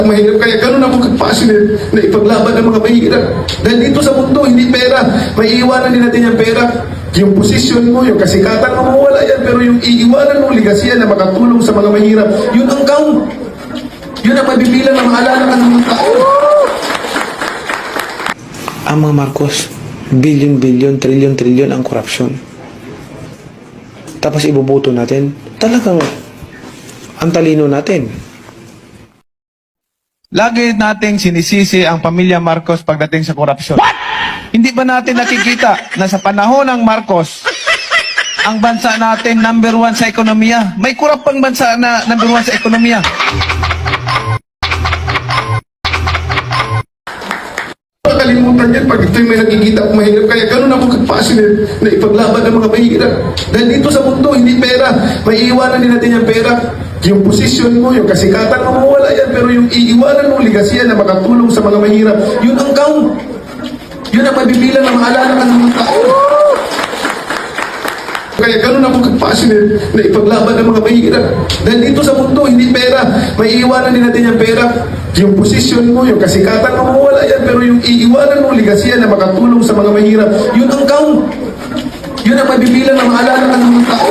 mahirap. Kaya ganun ako ka-passionate na ipaglaban ng mga mahirap. Dahil dito sa mundo, hindi pera. May iiwanan din natin yung pera. Yung posisyon mo, yung kasikatan mo, mawala yan. Pero yung iiwanan mo, ligasiya na makatulong sa mga mahirap, yun ang count. Yun ang mabibilang na maalala ka ng mga tao. Ang mga Marcos, billion-billion, trillion-trillion ang korupsyon. Tapos ibubuto natin, talagang ang talino natin. Lagi nating sinisisi ang pamilya Marcos pagdating sa korupsyon. Hindi ba natin nakikita na sa panahon ng Marcos, ang bansa natin number 1 sa ekonomiya? May korap pang bansa na number 1 sa ekonomiya. Kalimutan yan pag ito'y may nakikita akong mahirap. Kaya ganun ako ka-passionate na ipaglaban ng mga mahirap. Dahil dito sa mundo, hindi pera. May iiwanan din natin yung pera. Yung posisyon mo, yung kasikatan mo, mawala yan. Pero yung iiwanan mo, ligasiya na makatulong sa mga mahirap, yun ang count. Yun ang mabibilang na maalala ka ng mga tao. Kaya ganun ako ka-passionate na ipaglaban ng mga mahirap. Dahil dito sa mundo, hindi pera. May iiwanan din natin yung pera. Yung posisyon mo, yung kasikatan mo, mawala yan. Pero yung iiwanan mo, ligasiya na makatulong sa mga mahirap, yun ang count. Yun ang mabibilang na maalala ka ng mga tao.